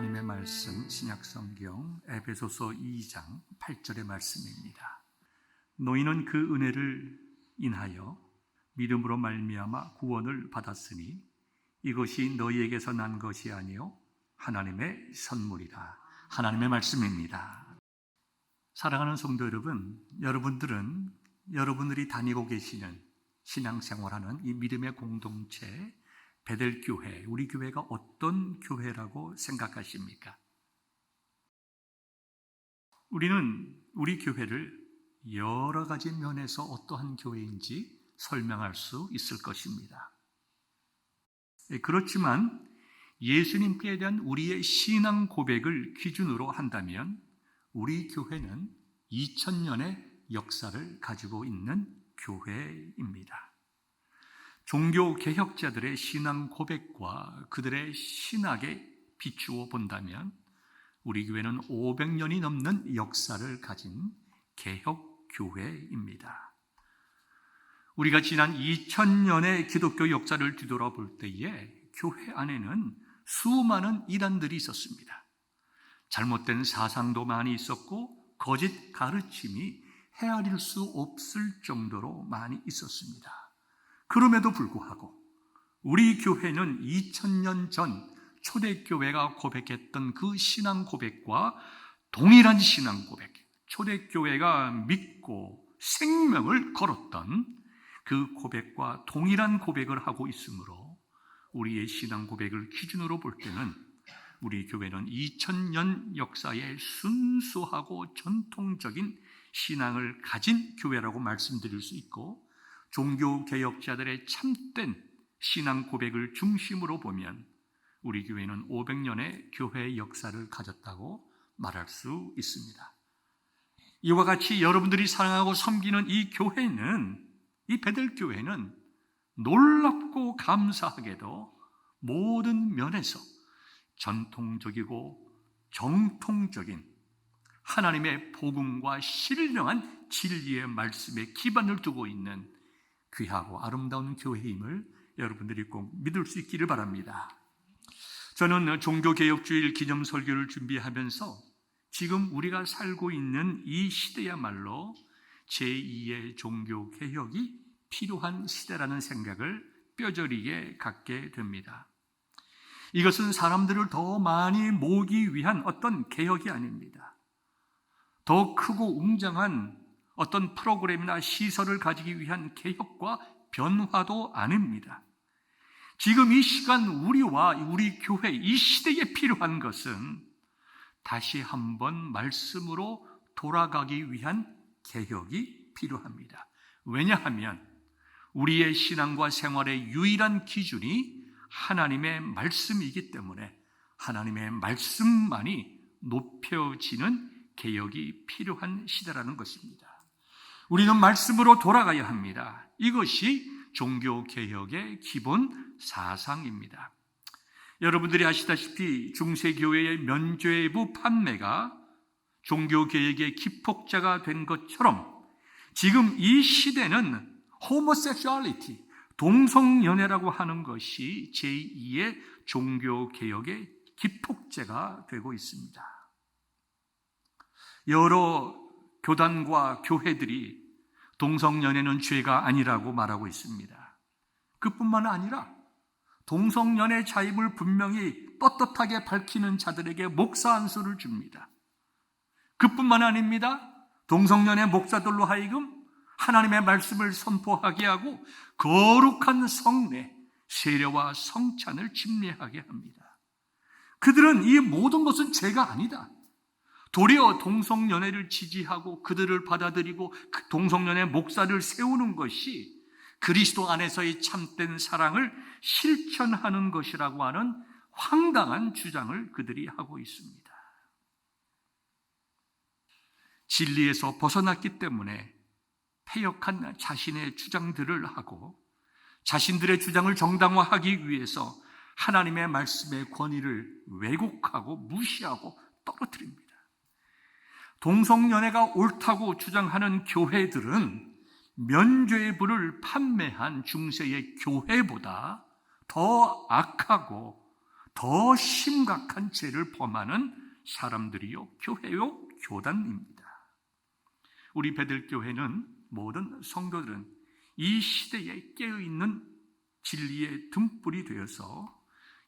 하나님의 말씀 신약성경 에베소서 2장 8절의 말씀입니다. 너희는 그 은혜를 인하여 믿음으로 말미암아 구원을 받았으니 이것이 너희에게서 난 것이 아니요 하나님의 선물이라. 하나님의 말씀입니다. 사랑하는 성도 여러분, 여러분들은 여러분들이 다니고 계시는 신앙생활하는 이 믿음의 공동체 베델교회, 우리 교회가 어떤 교회라고 생각하십니까? 우리는 우리 교회를 여러 가지 면에서 어떠한 교회인지 설명할 수 있을 것입니다. 그렇지만 예수님께 대한 우리의 신앙 고백을 기준으로 한다면 우리 교회는 2000년의 역사를 가지고 있는 교회입니다. 종교 개혁자들의 신앙 고백과 그들의 신학에 비추어 본다면 우리 교회는 500년이 넘는 역사를 가진 개혁교회입니다. 우리가 지난 2000년의 기독교 역사를 뒤돌아볼 때에 교회 안에는 수많은 이단들이 있었습니다. 잘못된 사상도 많이 있었고 거짓 가르침이 헤아릴 수 없을 정도로 많이 있었습니다. 그럼에도 불구하고 우리 교회는 2000년 전 초대교회가 고백했던 그 신앙 고백과 동일한 신앙 고백, 초대교회가 믿고 생명을 걸었던 그 고백과 동일한 고백을 하고 있으므로 우리의 신앙 고백을 기준으로 볼 때는 우리 교회는 2000년 역사의 순수하고 전통적인 신앙을 가진 교회라고 말씀드릴 수 있고, 종교개혁자들의 참된 신앙 고백을 중심으로 보면 우리 교회는 500년의 교회의 역사를 가졌다고 말할 수 있습니다. 이와 같이 여러분들이 사랑하고 섬기는 이 교회는, 이 베델교회는 놀랍고 감사하게도 모든 면에서 전통적이고 정통적인 하나님의 복음과 신령한 진리의 말씀에 기반을 두고 있는 귀하고 아름다운 교회임을 여러분들이 꼭 믿을 수 있기를 바랍니다. 저는 종교개혁주일 기념설교를 준비하면서 지금 우리가 살고 있는 이 시대야말로 제2의 종교개혁이 필요한 시대라는 생각을 뼈저리게 갖게 됩니다. 이것은 사람들을 더 많이 모으기 위한 어떤 개혁이 아닙니다. 더 크고 웅장한 어떤 프로그램이나 시설을 가지기 위한 개혁과 변화도 아닙니다. 지금 이 시간 우리와 우리 교회, 이 시대에 필요한 것은 다시 한번 말씀으로 돌아가기 위한 개혁이 필요합니다. 왜냐하면 우리의 신앙과 생활의 유일한 기준이 하나님의 말씀이기 때문에 하나님의 말씀만이 높여지는 개혁이 필요한 시대라는 것입니다. 우리는 말씀으로 돌아가야 합니다. 이것이 종교개혁의 기본 사상입니다. 여러분들이 아시다시피 중세교회의 면죄부 판매가 종교개혁의 기폭제가 된 것처럼 지금 이 시대는 호모섹슈얼리티, 동성연애라고 하는 것이 제2의 종교개혁의 기폭제가 되고 있습니다. 여러 교단과 교회들이 동성연애는 죄가 아니라고 말하고 있습니다. 그뿐만 아니라 동성연애 자입을 분명히 떳떳하게 밝히는 자들에게 목사 안수를 줍니다. 그뿐만 아닙니다. 동성연애 목사들로 하여금 하나님의 말씀을 선포하게 하고 거룩한 성례, 세례와 성찬을 집례하게 합니다. 그들은 이 모든 것은 죄가 아니다. 도리어 동성연애를 지지하고 그들을 받아들이고 그 동성연애 목사를 세우는 것이 그리스도 안에서의 참된 사랑을 실천하는 것이라고 하는 황당한 주장을 그들이 하고 있습니다. 진리에서 벗어났기 때문에 패역한 자신의 주장들을 하고 자신들의 주장을 정당화하기 위해서 하나님의 말씀의 권위를 왜곡하고 무시하고 떨어뜨립니다. 동성연애가 옳다고 주장하는 교회들은 면죄부를 판매한 중세의 교회보다 더 악하고 더 심각한 죄를 범하는 사람들이요, 교회요, 교단입니다. 우리 베들교회는 모든 성도들은 이 시대에 깨어있는 진리의 등불이 되어서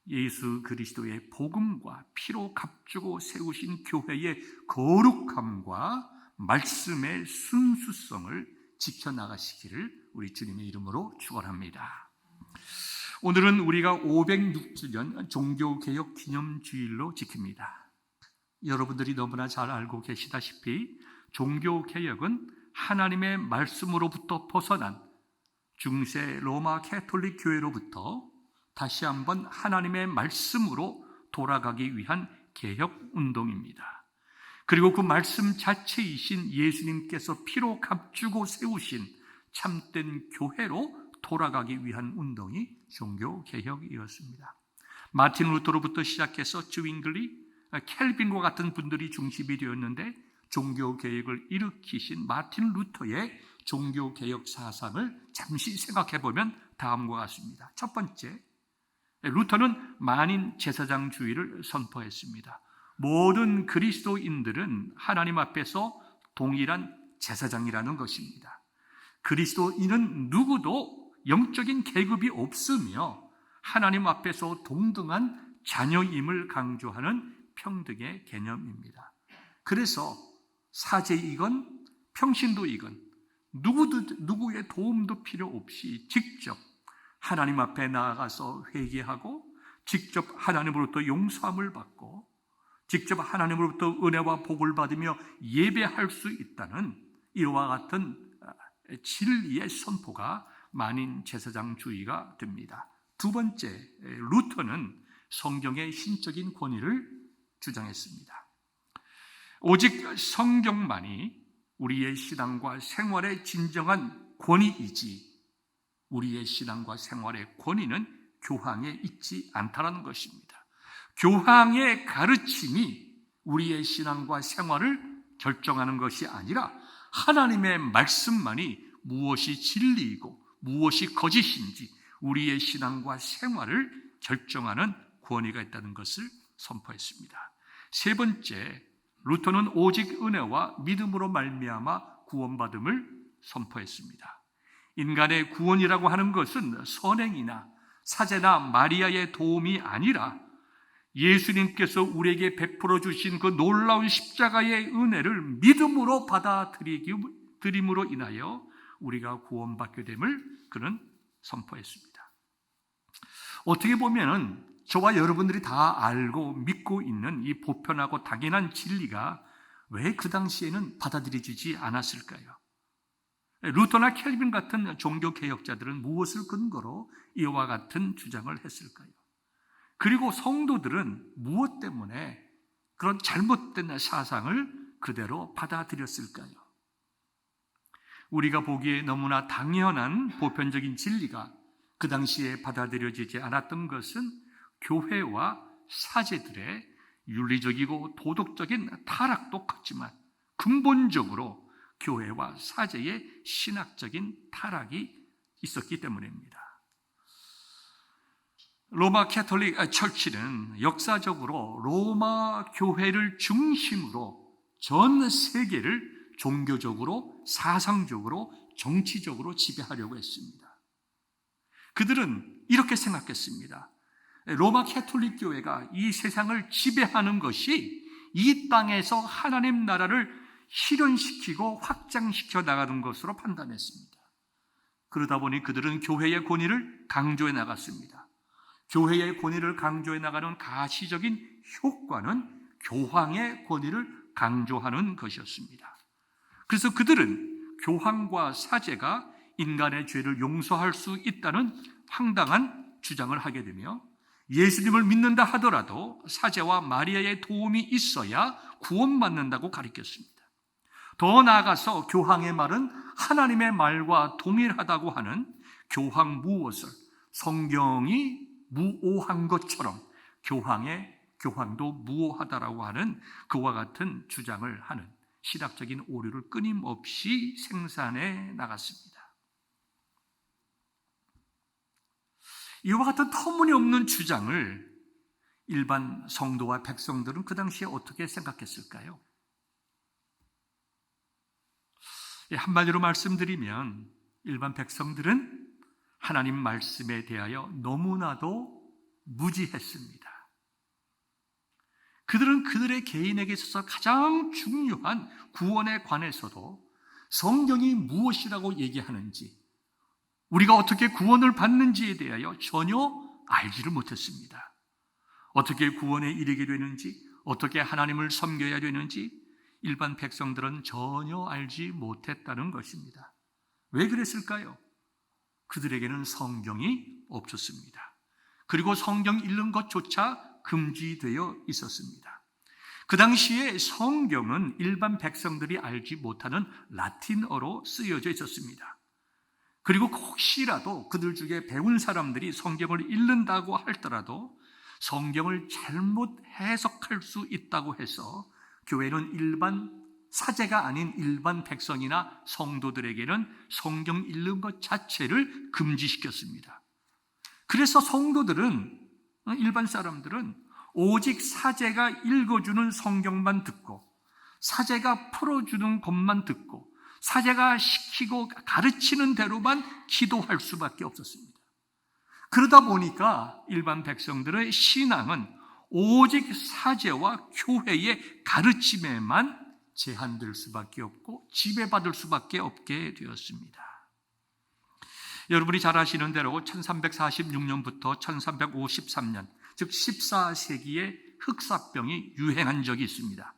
예수 그리스도의 복음과 피로 값주고 세우신 교회의 거룩함과 말씀의 순수성을 지켜나가시기를 우리 주님의 이름으로 축원합니다. 오늘은 우리가 506주년 종교개혁 기념주일로 지킵니다. 여러분들이 너무나 잘 알고 계시다시피 종교개혁은 하나님의 말씀으로부터 벗어난 중세 로마 캐톨릭 교회로부터 다시 한번 하나님의 말씀으로 돌아가기 위한 개혁 운동입니다. 그리고 그 말씀 자체이신 예수님께서 피로 값주고 세우신 참된 교회로 돌아가기 위한 운동이 종교개혁이었습니다. 마틴 루터로부터 시작해서 즈윙글리, 켈빈과 같은 분들이 중심이 되었는데 종교개혁을 일으키신 마틴 루터의 종교개혁 사상을 잠시 생각해보면 다음과 같습니다. 첫 번째, 루터는 만인 제사장주의를 선포했습니다. 모든 그리스도인들은 하나님 앞에서 동일한 제사장이라는 것입니다. 그리스도인은 누구도 영적인 계급이 없으며 하나님 앞에서 동등한 자녀임을 강조하는 평등의 개념입니다. 그래서 사제이건 평신도이건 누구의 도움도 필요 없이 직접 하나님 앞에 나아가서 회개하고 직접 하나님으로부터 용서함을 받고 직접 하나님으로부터 은혜와 복을 받으며 예배할 수 있다는 이와 같은 진리의 선포가 만인 제사장주의가 됩니다. 두 번째, 루터는 성경의 신적인 권위를 주장했습니다. 오직 성경만이 우리의 신앙과 생활의 진정한 권위이지 우리의 신앙과 생활의 권위는 교황에 있지 않다는 것입니다. 교황의 가르침이 우리의 신앙과 생활을 결정하는 것이 아니라 하나님의 말씀만이 무엇이 진리이고 무엇이 거짓인지 우리의 신앙과 생활을 결정하는 권위가 있다는 것을 선포했습니다. 세 번째, 루터는 오직 은혜와 믿음으로 말미암아 구원받음을 선포했습니다. 인간의 구원이라고 하는 것은 선행이나 사제나 마리아의 도움이 아니라 예수님께서 우리에게 베풀어 주신 그 놀라운 십자가의 은혜를 믿음으로 받아들임으로 인하여 우리가 구원받게 됨을 그는 선포했습니다. 어떻게 보면 저와 여러분들이 다 알고 믿고 있는 이 보편하고 당연한 진리가 왜 그 당시에는 받아들여지지 않았을까요? 루터나 켈빈 같은 종교개혁자들은 무엇을 근거로 이와 같은 주장을 했을까요? 그리고 성도들은 무엇 때문에 그런 잘못된 사상을 그대로 받아들였을까요? 우리가 보기에 너무나 당연한 보편적인 진리가 그 당시에 받아들여지지 않았던 것은 교회와 사제들의 윤리적이고 도덕적인 타락도 컸지만 근본적으로 교회와 사제의 신학적인 타락이 있었기 때문입니다. 로마 캐톨릭 철치는 역사적으로 로마 교회를 중심으로 전 세계를 종교적으로, 사상적으로, 정치적으로 지배하려고 했습니다. 그들은 이렇게 생각했습니다. 로마 캐톨릭 교회가 이 세상을 지배하는 것이 이 땅에서 하나님 나라를 실현시키고 확장시켜 나가는 것으로 판단했습니다. 그러다 보니 그들은 교회의 권위를 강조해 나갔습니다. 교회의 권위를 강조해 나가는 가시적인 효과는 교황의 권위를 강조하는 것이었습니다. 그래서 그들은 교황과 사제가 인간의 죄를 용서할 수 있다는 황당한 주장을 하게 되며 예수님을 믿는다 하더라도 사제와 마리아의 도움이 있어야 구원받는다고 가르쳤습니다. 더 나아가서 교황의 말은 하나님의 말과 동일하다고 하는 교황 무엇을 성경이 무오한 것처럼 교황도 무오하다라고 하는 그와 같은 주장을 하는 신학적인 오류를 끊임없이 생산해 나갔습니다. 이와 같은 터무니없는 주장을 일반 성도와 백성들은 그 당시에 어떻게 생각했을까요? 한마디로 말씀드리면 일반 백성들은 하나님 말씀에 대하여 너무나도 무지했습니다. 그들은 그들의 개인에게 있어서 가장 중요한 구원에 관해서도 성경이 무엇이라고 얘기하는지, 우리가 어떻게 구원을 받는지에 대하여 전혀 알지를 못했습니다. 어떻게 구원에 이르게 되는지, 어떻게 하나님을 섬겨야 되는지 일반 백성들은 전혀 알지 못했다는 것입니다. 왜 그랬을까요? 그들에게는 성경이 없었습니다. 그리고 성경 읽는 것조차 금지되어 있었습니다. 그 당시에 성경은 일반 백성들이 알지 못하는 라틴어로 쓰여져 있었습니다. 그리고 혹시라도 그들 중에 배운 사람들이 성경을 읽는다고 할지라도 성경을 잘못 해석할 수 있다고 해서 교회는 일반 사제가 아닌 일반 백성이나 성도들에게는 성경 읽는 것 자체를 금지시켰습니다. 그래서 성도들은, 일반 사람들은 오직 사제가 읽어주는 성경만 듣고, 사제가 풀어주는 것만 듣고, 사제가 시키고 가르치는 대로만 기도할 수밖에 없었습니다. 그러다 보니까 일반 백성들의 신앙은 오직 사제와 교회의 가르침에만 제한될 수밖에 없고 지배받을 수밖에 없게 되었습니다. 여러분이 잘 아시는 대로 1346년부터 1353년, 즉 14세기에 흑사병이 유행한 적이 있습니다.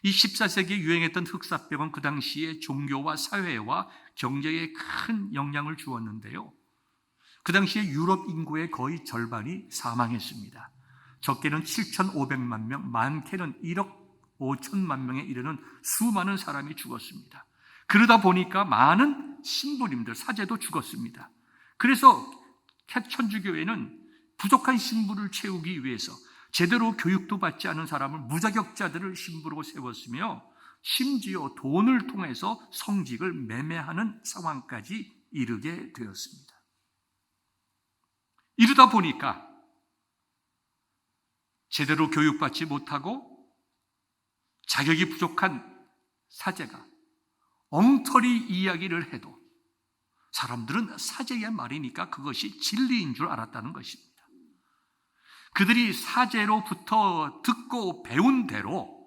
이 14세기에 유행했던 흑사병은 그 당시에 종교와 사회와 경제에 큰 영향을 주었는데요. 그 당시에 유럽 인구의 거의 절반이 사망했습니다. 적게는 7,500만 명, 많게는 1억 5천만 명에 이르는 수많은 사람이 죽었습니다. 그러다 보니까 많은 신부님들, 사제도 죽었습니다. 그래서 천주교회는 부족한 신부를 채우기 위해서 제대로 교육도 받지 않은 사람을 무자격자들을 신부로 세웠으며 심지어 돈을 통해서 성직을 매매하는 상황까지 이르게 되었습니다. 이러다 보니까 제대로 교육받지 못하고 자격이 부족한 사제가 엉터리 이야기를 해도 사람들은 사제의 말이니까 그것이 진리인 줄 알았다는 것입니다. 그들이 사제로부터 듣고 배운 대로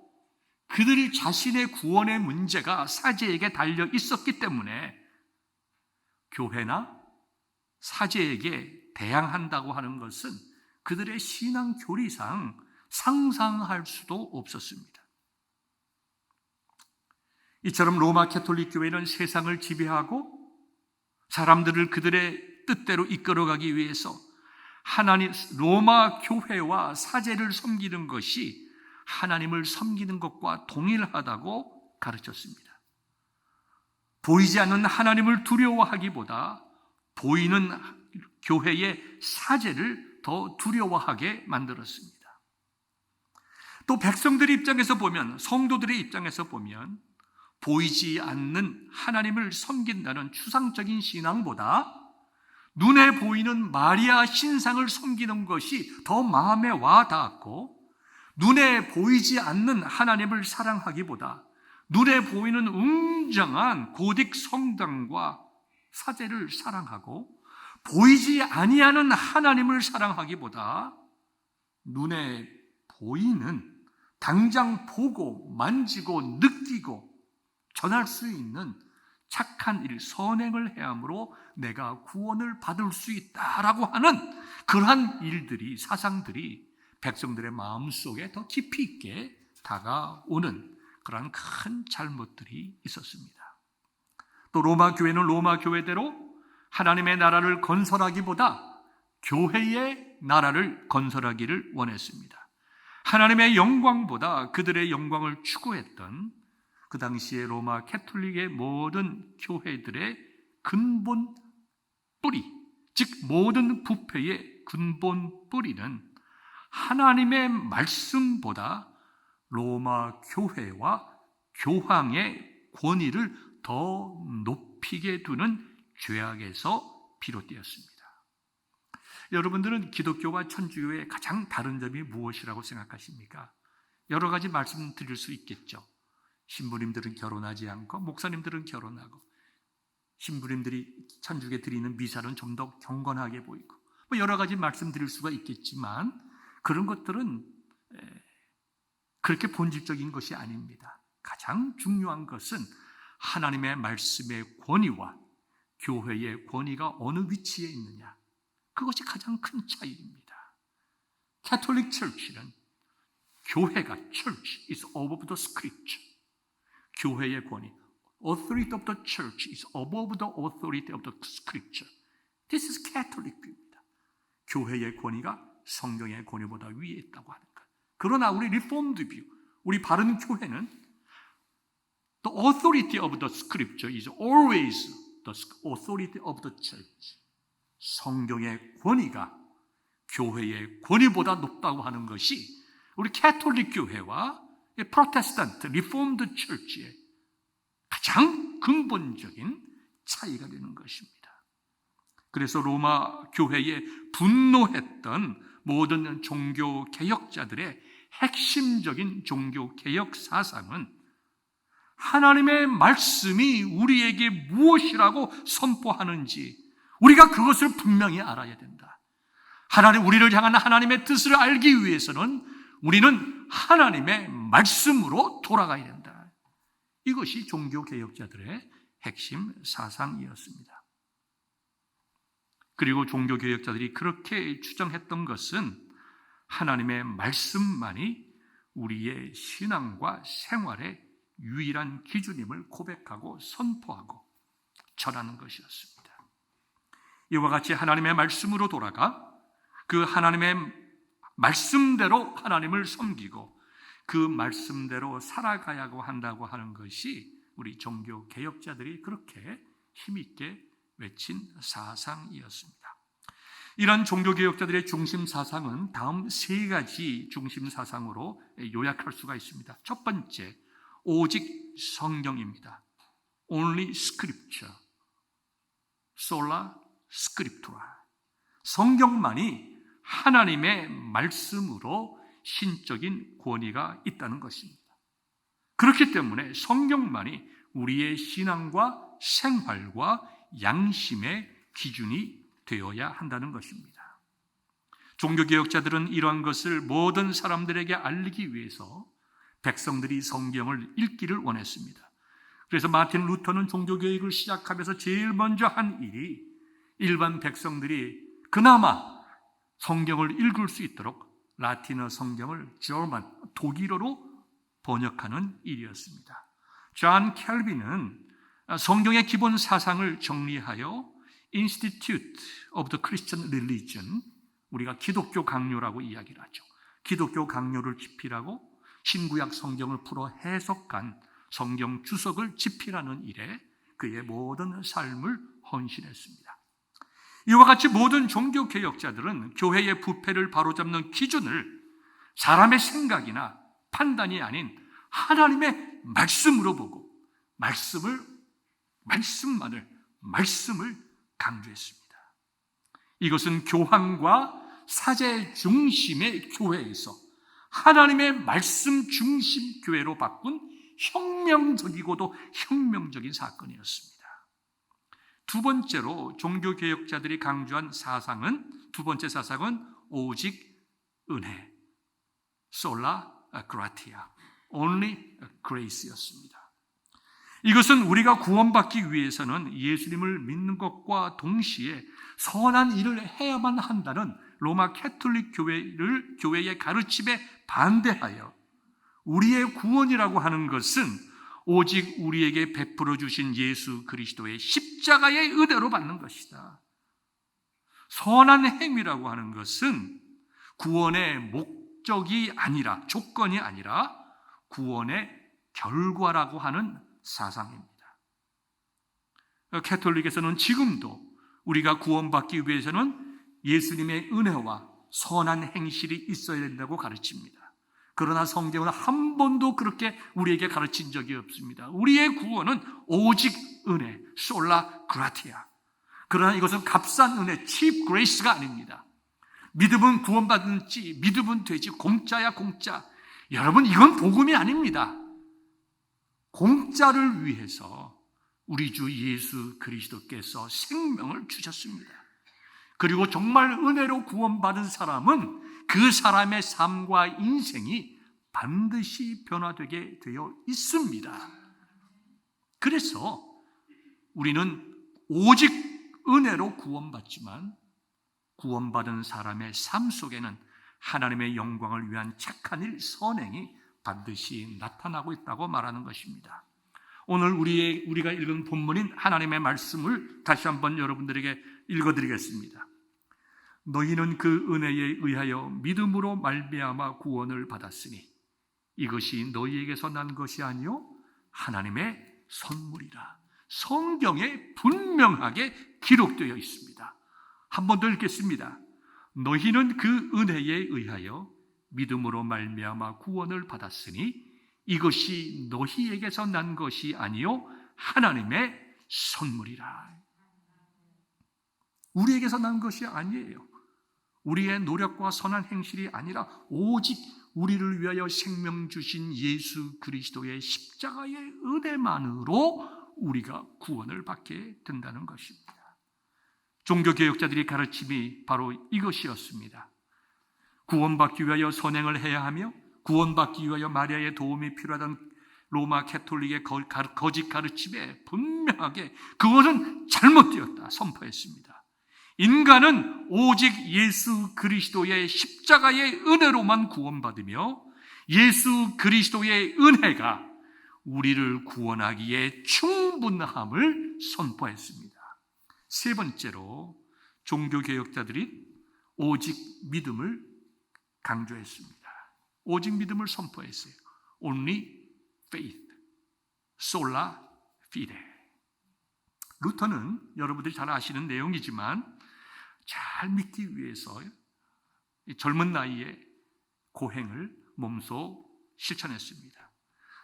그들이 자신의 구원의 문제가 사제에게 달려 있었기 때문에 교회나 사제에게 대항한다고 하는 것은 그들의 신앙 교리상 상상할 수도 없었습니다. 이처럼 로마 캐톨릭 교회는 세상을 지배하고 사람들을 그들의 뜻대로 이끌어가기 위해서 로마 교회와 사제를 섬기는 것이 하나님을 섬기는 것과 동일하다고 가르쳤습니다. 보이지 않는 하나님을 두려워하기보다 보이는 교회의 사제를 더 두려워하게 만들었습니다. 또 백성들의 입장에서 보면, 성도들의 입장에서 보면 보이지 않는 하나님을 섬긴다는 추상적인 신앙보다 눈에 보이는 마리아 신상을 섬기는 것이 더 마음에 와 닿았고, 눈에 보이지 않는 하나님을 사랑하기보다 눈에 보이는 웅장한 고딕 성당과 사제를 사랑하고, 보이지 아니하는 하나님을 사랑하기보다 눈에 보이는, 당장 보고 만지고 느끼고 전할 수 있는 착한 일, 선행을 해함으로 내가 구원을 받을 수 있다라고 하는 그러한 일들이, 사상들이 백성들의 마음속에 더 깊이 있게 다가오는 그러한 큰 잘못들이 있었습니다. 또 로마 교회는 로마 교회대로 하나님의 나라를 건설하기보다 교회의 나라를 건설하기를 원했습니다. 하나님의 영광보다 그들의 영광을 추구했던 그 당시에 로마 캐톨릭의 모든 교회들의 근본 뿌리, 즉 모든 부패의 근본 뿌리는 하나님의 말씀보다 로마 교회와 교황의 권위를 더 높이게 두는 죄악에서 비롯되었습니다. 여러분들은 기독교와 천주교의 가장 다른 점이 무엇이라고 생각하십니까? 여러 가지 말씀드릴 수 있겠죠. 신부님들은 결혼하지 않고 목사님들은 결혼하고, 신부님들이 천주교에 드리는 미사는 좀 더 경건하게 보이고, 여러 가지 말씀드릴 수가 있겠지만 그런 것들은 그렇게 본질적인 것이 아닙니다. 가장 중요한 것은 하나님의 말씀의 권위와 교회의 권위가 어느 위치에 있느냐, 그것이 가장 큰 차이입니다. 캐톨릭 철치는 교회가 church is above the scripture, 교회의 권위, authority of the church is above the authority of the scripture. This is Catholic view입니다. 교회의 권위가 성경의 권위보다 위에 있다고 하는 것. 그러나 우리 Reformed view, 우리 바른 교회는 the authority of the scripture is always the authority of the church. 성경의 권위가 교회의 권위보다 높다고 하는 것이 우리 캐톨릭 교회와 프로테스탄트 리포먼드 처치의 가장 근본적인 차이가 되는 것입니다. 그래서 로마 교회에 분노했던 모든 종교 개혁자들의 핵심적인 종교 개혁 사상은 하나님의 말씀이 우리에게 무엇이라고 선포하는지 우리가 그것을 분명히 알아야 된다. 우리를 향한 하나님의 뜻을 알기 위해서는 우리는 하나님의 말씀으로 돌아가야 된다. 이것이 종교개혁자들의 핵심 사상이었습니다. 그리고 종교개혁자들이 그렇게 주장했던 것은 하나님의 말씀만이 우리의 신앙과 생활의 유일한 기준임을 고백하고 선포하고 전하는 것이었습니다. 이와 같이 하나님의 말씀으로 돌아가 그 하나님의 말씀대로 하나님을 섬기고 그 말씀대로 살아가야고 한다고 하는 것이 우리 종교 개혁자들이 그렇게 힘있게 외친 사상이었습니다. 이런 종교 개혁자들의 중심 사상은 다음 세 가지 중심 사상으로 요약할 수가 있습니다. 첫 번째, 오직 성경입니다. Only Scripture, Sola Scriptura. 성경만이 하나님의 말씀으로 신적인 권위가 있다는 것입니다. 그렇기 때문에 성경만이 우리의 신앙과 생활과 양심의 기준이 되어야 한다는 것입니다. 종교개혁자들은 이러한 것을 모든 사람들에게 알리기 위해서 백성들이 성경을 읽기를 원했습니다. 그래서 마틴 루터는 종교개혁을 시작하면서 제일 먼저 한 일이 일반 백성들이 그나마 성경을 읽을 수 있도록 라틴어 성경을 German, 독일어로 번역하는 일이었습니다. 존 켈빈은 성경의 기본 사상을 정리하여 Institute of the Christian Religion, 우리가 기독교 강요라고 이야기를 하죠. 기독교 강요를 집필하고 신구약 성경을 풀어 해석한 성경 주석을 집필하는 일에 그의 모든 삶을 헌신했습니다. 이와 같이 모든 종교 개혁자들은 교회의 부패를 바로잡는 기준을 사람의 생각이나 판단이 아닌 하나님의 말씀으로 보고 말씀을 강조했습니다. 이것은 교황과 사제 중심의 교회에서 하나님의 말씀 중심 교회로 바꾼 혁명적이고도 혁명적인 사건이었습니다. 두 번째로 종교개혁자들이 강조한 두 번째 사상은 오직 은혜, Sola Gratia, Only Grace였습니다. 이것은 우리가 구원받기 위해서는 예수님을 믿는 것과 동시에 선한 일을 해야만 한다는 로마 캐톨릭 교회의 가르침에 반대하여 우리의 구원이라고 하는 것은 오직 우리에게 베풀어 주신 예수 그리스도의 십자가의 은혜로 받는 것이다. 선한 행위라고 하는 것은 구원의 목적이 아니라, 조건이 아니라 구원의 결과라고 하는 사상입니다. 캐톨릭에서는 지금도 우리가 구원받기 위해서는 예수님의 은혜와 선한 행실이 있어야 된다고 가르칩니다. 그러나 성경은 한 번도 그렇게 우리에게 가르친 적이 없습니다. 우리의 구원은 오직 은혜, 솔라 그라티아. 그러나 이것은 값싼 은혜, cheap grace가 아닙니다. 믿으면 구원받는지, 믿으면 되지, 공짜야 공짜. 여러분, 이건 복음이 아닙니다. 공짜를 위해서 우리 주 예수 그리스도께서 생명을 주셨습니다. 그리고 정말 은혜로 구원받은 사람은 그 사람의 삶과 인생이 반드시 변화되게 되어 있습니다. 그래서 우리는 오직 은혜로 구원받지만 구원받은 사람의 삶 속에는 하나님의 영광을 위한 착한 일, 선행이 반드시 나타나고 있다고 말하는 것입니다. 오늘 우리가 읽은 본문인 하나님의 말씀을 다시 한번 여러분들에게 읽어드리겠습니다. 너희는 그 은혜에 의하여 믿음으로 말미암아 구원을 받았으니 이것이 너희에게서 난 것이 아니요 하나님의 선물이라. 성경에 분명하게 기록되어 있습니다. 한 번 더 읽겠습니다. 너희는 그 은혜에 의하여 믿음으로 말미암아 구원을 받았으니 이것이 너희에게서 난 것이 아니요 하나님의 선물이라. 우리에게서 난 것이 아니에요. 우리의 노력과 선한 행실이 아니라 오직 우리를 위하여 생명 주신 예수 그리스도의 십자가의 은혜만으로 우리가 구원을 받게 된다는 것입니다. 종교개혁자들의 가르침이 바로 이것이었습니다. 구원받기 위하여 선행을 해야 하며 구원받기 위하여 마리아의 도움이 필요하던 로마 캐톨릭의 거짓 가르침에 분명하게 그것은 잘못되었다 선포했습니다. 인간은 오직 예수 그리스도의 십자가의 은혜로만 구원받으며 예수 그리스도의 은혜가 우리를 구원하기에 충분함을 선포했습니다. 세 번째로 종교개혁자들이 오직 믿음을 강조했습니다. 오직 믿음을 선포했어요. Only faith, sola fide. 루터는 여러분들이 잘 아시는 내용이지만 잘 믿기 위해서 젊은 나이에 고행을 몸소 실천했습니다.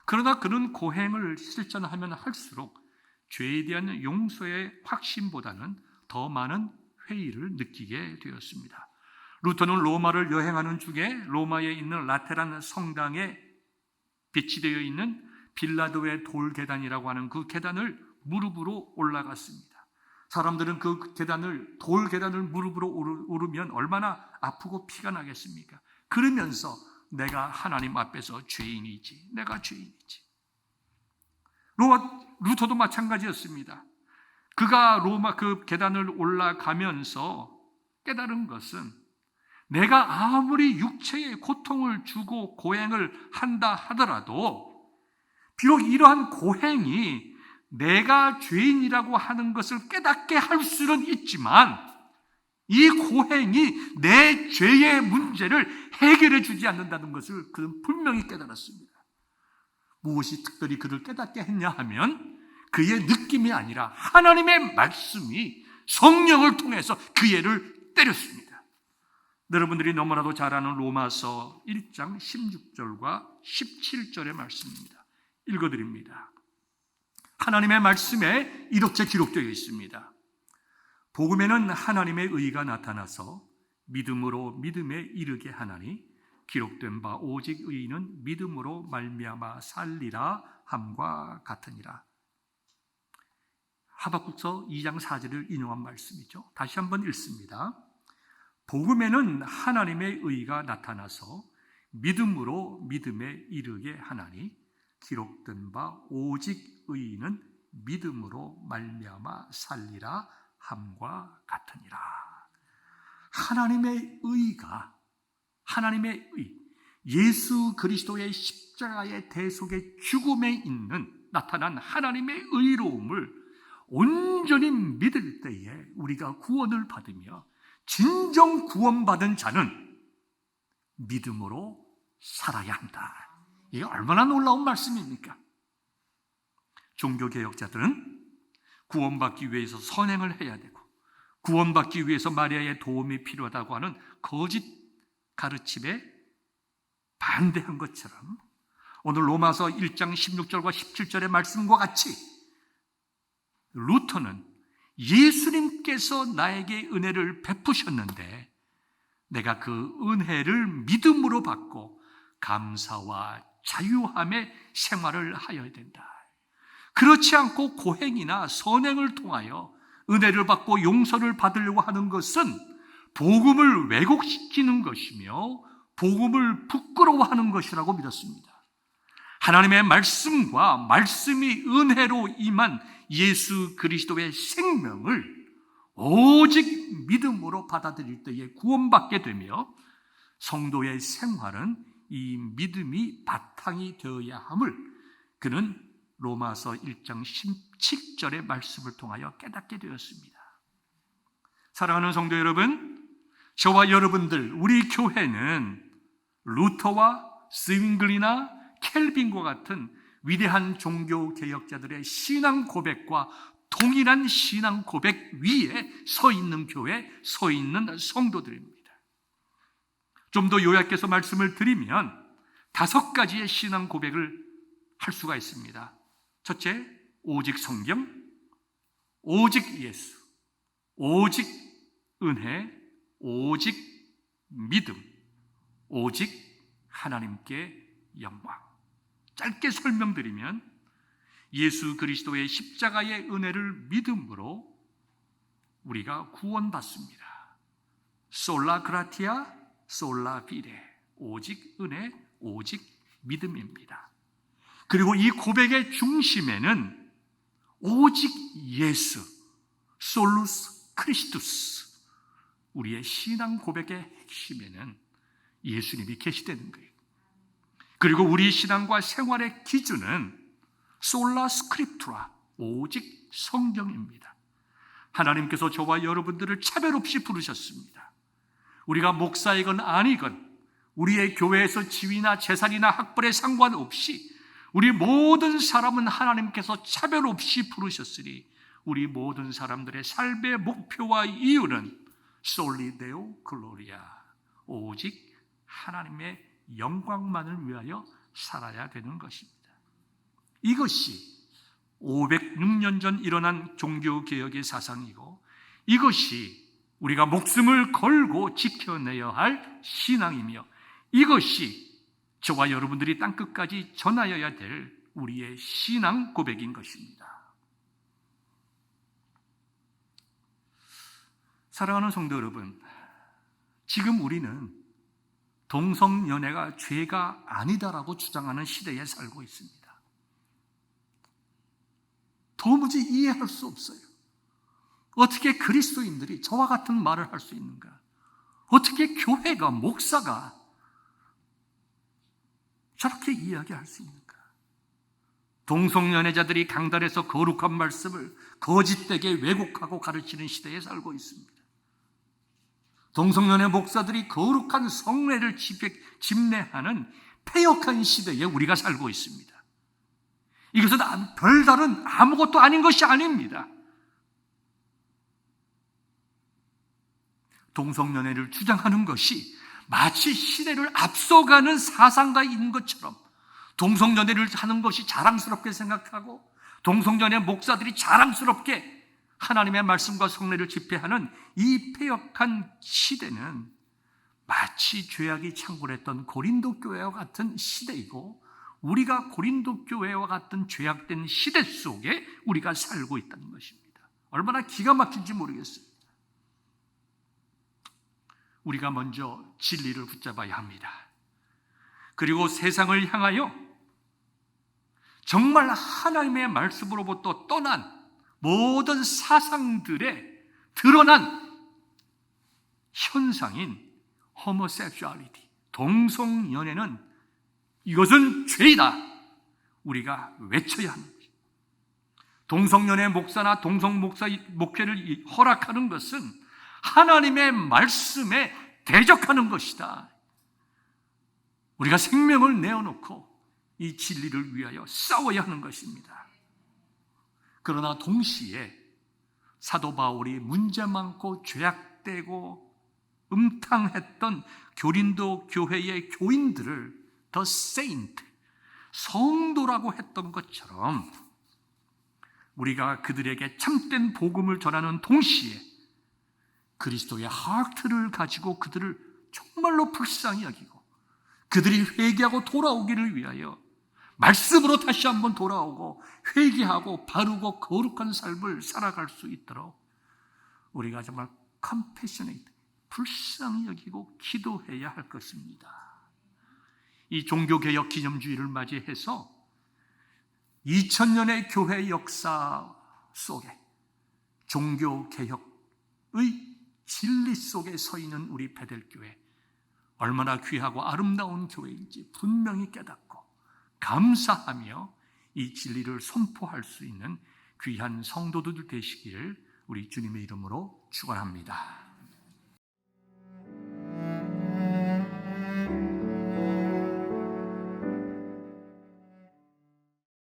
그러나 그런 고행을 실천하면 할수록 죄에 대한 용서의 확신보다는 더 많은 회의를 느끼게 되었습니다. 루터는 로마를 여행하는 중에 로마에 있는 라테란 성당에 배치되어 있는 빌라도의 돌계단이라고 하는 그 계단을 무릎으로 올라갔습니다. 사람들은 그 계단을, 돌계단을 무릎으로 오르면 얼마나 아프고 피가 나겠습니까? 그러면서 내가 하나님 앞에서 죄인이지, 내가 죄인이지. 루터도 마찬가지였습니다. 그가 로마 그 계단을 올라가면서 깨달은 것은 내가 아무리 육체의 고통을 주고 고행을 한다 하더라도 비록 이러한 고행이 내가 죄인이라고 하는 것을 깨닫게 할 수는 있지만 이 고행이 내 죄의 문제를 해결해 주지 않는다는 것을 그는 분명히 깨달았습니다. 무엇이 특별히 그를 깨닫게 했냐 하면 그의 느낌이 아니라 하나님의 말씀이 성령을 통해서 그 애를 때렸습니다. 여러분들이 너무나도 잘 아는 로마서 1장 16절과 17절의 말씀입니다. 읽어드립니다. 하나님의 말씀에 이렇게 기록되어 있습니다. 복음에는 하나님의 의가 나타나서 믿음으로 믿음에 이르게 하나니 기록된 바 오직 의인은 믿음으로 말미암아 살리라 함과 같으니라. 하박국서 2장 4절을 인용한 말씀이죠. 다시 한번 읽습니다. 복음에는 하나님의 의가 나타나서 믿음으로 믿음에 이르게 하나니 기록된 바 오직 의인은 믿음으로 말미암아 살리라 함과 같으니라. 하나님의 의가, 하나님의 의, 예수 그리스도의 십자가의 대속의 죽음에 있는 나타난 하나님의 의로움을 온전히 믿을 때에 우리가 구원을 받으며 진정 구원받은 자는 믿음으로 살아야 한다. 이게 얼마나 놀라운 말씀입니까? 종교개혁자들은 구원받기 위해서 선행을 해야 되고 구원받기 위해서 마리아의 도움이 필요하다고 하는 거짓 가르침에 반대한 것처럼 오늘 로마서 1장 16절과 17절의 말씀과 같이 루터는 예수님께서 나에게 은혜를 베푸셨는데 내가 그 은혜를 믿음으로 받고 감사와 자유함의 생활을 하여야 된다. 그렇지 않고 고행이나 선행을 통하여 은혜를 받고 용서를 받으려고 하는 것은 복음을 왜곡시키는 것이며 복음을 부끄러워하는 것이라고 믿었습니다. 하나님의 말씀과 말씀이 은혜로 임한 예수 그리스도의 생명을 오직 믿음으로 받아들일 때에 구원받게 되며 성도의 생활은 이 믿음이 바탕이 되어야 함을 그는 로마서 1장 17절의 말씀을 통하여 깨닫게 되었습니다. 사랑하는 성도 여러분, 저와 여러분들, 우리 교회는 루터와 스윙글이나 켈빈과 같은 위대한 종교 개혁자들의 신앙 고백과 동일한 신앙 고백 위에 서 있는 교회, 서 있는 성도들입니다. 좀 더 요약해서 말씀을 드리면 5가지의 신앙 고백을 할 수가 있습니다. 첫째, 오직 성경, 오직 예수, 오직 은혜, 오직 믿음, 오직 하나님께 영광. 짧게 설명드리면 예수 그리스도의 십자가의 은혜를 믿음으로 우리가 구원받습니다. 솔라 그라티아, 솔라 비레. 오직 은혜, 오직 믿음입니다. 그리고 이 고백의 중심에는 오직 예수, 솔루스 크리스투스. 우리의 신앙 고백의 핵심에는 예수님이 계시다는 거예요. 그리고 우리 신앙과 생활의 기준은 솔라 스크립투라, 오직 성경입니다. 하나님께서 저와 여러분들을 차별 없이 부르셨습니다. 우리가 목사이건 아니건 우리의 교회에서 지위나 재산이나 학벌에 상관없이 우리 모든 사람은 하나님께서 차별 없이 부르셨으니 우리 모든 사람들의 삶의 목표와 이유는 솔리 데오 글로리아, 오직 하나님의 영광만을 위하여 살아야 되는 것입니다. 이것이 506년 전 일어난 종교개혁의 사상이고 이것이 우리가 목숨을 걸고 지켜내야 할 신앙이며 이것이 저와 여러분들이 땅끝까지 전하여야 될 우리의 신앙 고백인 것입니다. 사랑하는 성도 여러분, 지금 우리는 동성연애가 죄가 아니다라고 주장하는 시대에 살고 있습니다. 도무지 이해할 수 없어요. 어떻게 그리스도인들이 저와 같은 말을 할 수 있는가? 어떻게 교회가, 목사가 저렇게 이야기할 수 있는가? 동성연애자들이 강단에서 거룩한 말씀을 거짓되게 왜곡하고 가르치는 시대에 살고 있습니다. 동성연애 목사들이 거룩한 성례를 집례하는 패역한 시대에 우리가 살고 있습니다. 이것은 별다른 아무것도 아닌 것이 아닙니다. 동성연애를 주장하는 것이 마치 시대를 앞서가는 사상가인 것처럼 동성연애를 하는 것이 자랑스럽게 생각하고 동성연애 목사들이 자랑스럽게 하나님의 말씀과 성례를 집회하는 이 패역한 시대는 마치 죄악이 창궐했던 고린도 교회와 같은 시대이고 우리가 고린도 교회와 같은 죄악된 시대 속에 우리가 살고 있다는 것입니다. 얼마나 기가 막힌지 모르겠어요. 우리가 먼저 진리를 붙잡아야 합니다. 그리고 세상을 향하여 정말 하나님의 말씀으로부터 떠난 모든 사상들의 드러난 현상인 호모섹슈얼리티, 동성연애는 이것은 죄이다. 우리가 외쳐야 하는 것입니다. 동성연애 목사나 동성목사 목회를 허락하는 것은 하나님의 말씀에 대적하는 것이다. 우리가 생명을 내어놓고 이 진리를 위하여 싸워야 하는 것입니다. 그러나 동시에 사도 바울이 문제 많고 죄악되고 음탕했던 고린도 교회의 교인들을 The Saint, 성도라고 했던 것처럼 우리가 그들에게 참된 복음을 전하는 동시에 그리스도의 하트를 가지고 그들을 정말로 불쌍히 여기고 그들이 회개하고 돌아오기를 위하여 말씀으로 다시 한번 돌아오고 회개하고 바르고 거룩한 삶을 살아갈 수 있도록 우리가 정말 컴패셔네이트, 불쌍히 여기고 기도해야 할 것입니다. 이 종교개혁 기념주의를 맞이해서 2000년의 교회 역사 속에 종교개혁의 진리 속에 서 있는 우리 베델교회, 얼마나 귀하고 아름다운 교회인지 분명히 깨닫고 감사하며 이 진리를 선포할 수 있는 귀한 성도들 되시기를 우리 주님의 이름으로 축원합니다.